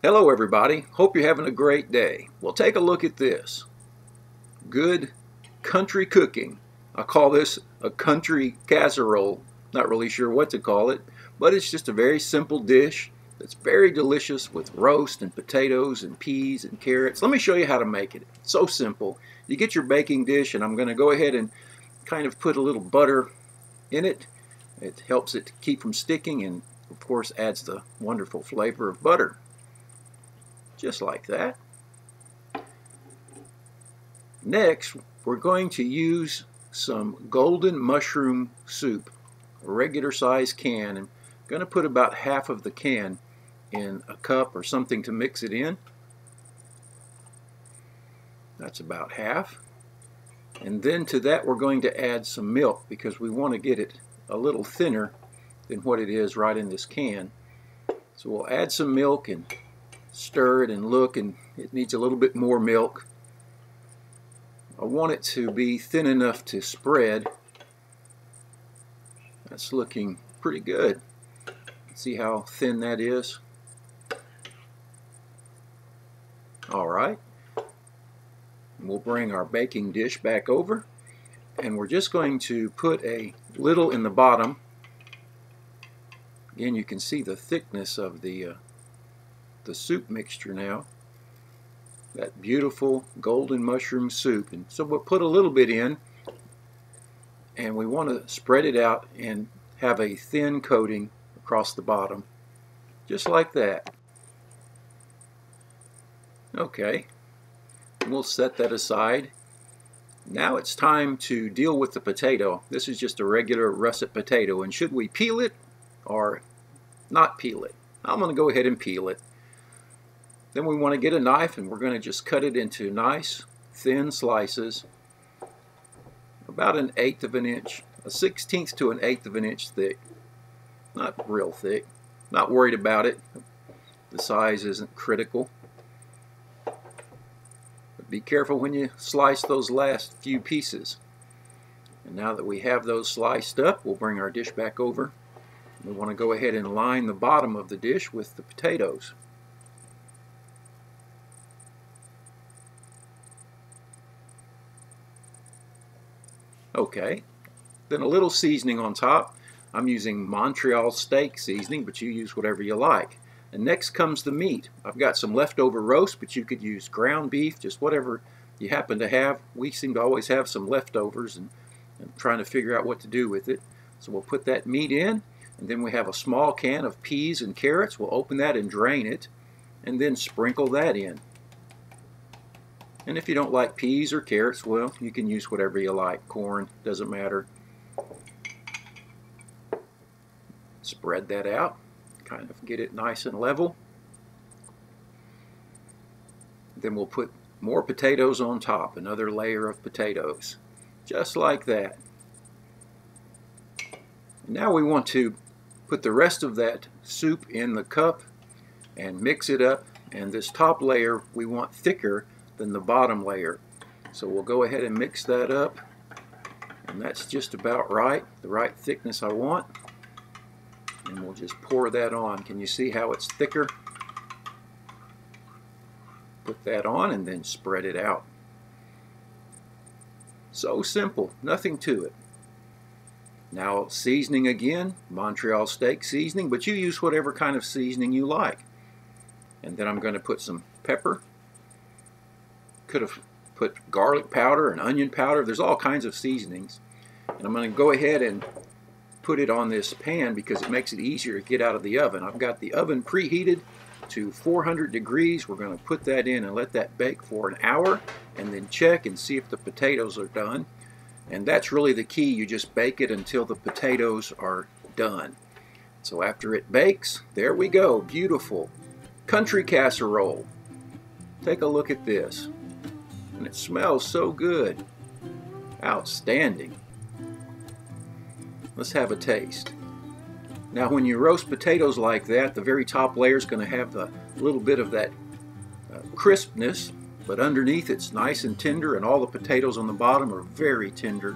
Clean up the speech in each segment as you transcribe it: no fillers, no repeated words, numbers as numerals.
Hello everybody, hope you're having a great day. Well, take a look at this. Good country cooking. I call this a country casserole. Not really sure what to call it, but it's just a very simple dish that's very delicious with roast and potatoes and peas and carrots. Let me show you how to make it. It's so simple. You get your baking dish, and I'm going to go ahead and kind of put a little butter in it. It helps it keep from sticking and of course adds the wonderful flavor of butter. Just like that. Next, we're going to use some golden mushroom soup, a regular size can. I'm going to put about half of the can in a cup or something to mix it in. That's about half. And then to that we're going to add some milk because we want to get it a little thinner than what it is right in this can. So we'll add some milk and stir it and look, and it needs a little bit more milk. I want it to be thin enough to spread. That's looking pretty good. See how thin that is? Alright. We'll bring our baking dish back over, and we're just going to put a little in the bottom. Again, you can see the thickness of the soup mixture now. That beautiful golden mushroom soup. And so we'll put a little bit in, and we want to spread it out and have a thin coating across the bottom, just like that. Okay, and we'll set that aside. Now it's time to deal with the potato. This is just a regular russet potato, and should we peel it or not peel it? I'm going to go ahead and peel it. Then we want to get a knife, and we're going to just cut it into nice thin slices, about 1/8 of an inch, a 1/16 to 1/8 of an inch thick. Not real thick. Not worried about it. The size isn't critical. But be careful when you slice those last few pieces. And now that we have those sliced up, we'll bring our dish back over. We want to go ahead and line the bottom of the dish with the potatoes. Okay, then a little seasoning on top. I'm using Montreal steak seasoning, but you use whatever you like. And next comes the meat. I've got some leftover roast, but you could use ground beef, just whatever you happen to have. We seem to always have some leftovers, and I'm trying to figure out what to do with it. So we'll put that meat in, and then we have a small can of peas and carrots. We'll open that and drain it, and then sprinkle that in. And if you don't like peas or carrots, well, you can use whatever you like. Corn, doesn't matter. Spread that out, kind of get it nice and level. Then we'll put more potatoes on top, another layer of potatoes, just like that. Now we want to put the rest of that soup in the cup and mix it up, and this top layer we want thicker than the bottom layer. So we'll go ahead and mix that up, and that's just about right, the right thickness I want. And we'll just pour that on. Can you see how it's thicker? Put that on and then spread it out. So simple, nothing to it. Now seasoning again, Montreal steak seasoning, but you use whatever kind of seasoning you like. And then I'm going to put some pepper. Could have put garlic powder and onion powder. There's all kinds of seasonings. And I'm going to go ahead and put it on this pan because it makes it easier to get out of the oven. I've got the oven preheated to 400 degrees. We're going to put that in and let that bake for an hour, and then check and see if the potatoes are done. And that's really the key. You just bake it until the potatoes are done. So after it bakes, there we go. Beautiful country casserole. Take a look at this. And it smells so good. Outstanding. Let's have a taste. Now when you roast potatoes like that, the very top layer is going to have a little bit of that crispness, but underneath it's nice and tender, and all the potatoes on the bottom are very tender,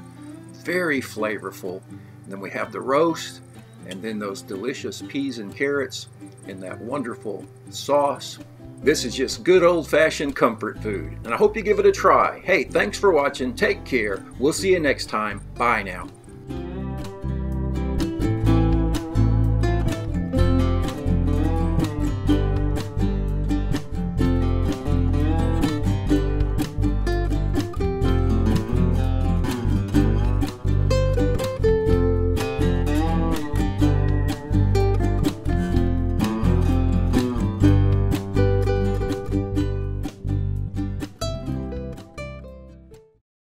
very flavorful. And then we have the roast, and then those delicious peas and carrots, and that wonderful sauce. This is just good old-fashioned comfort food, and I hope you give it a try. Hey, thanks for watching. Take care. We'll see you next time. Bye now.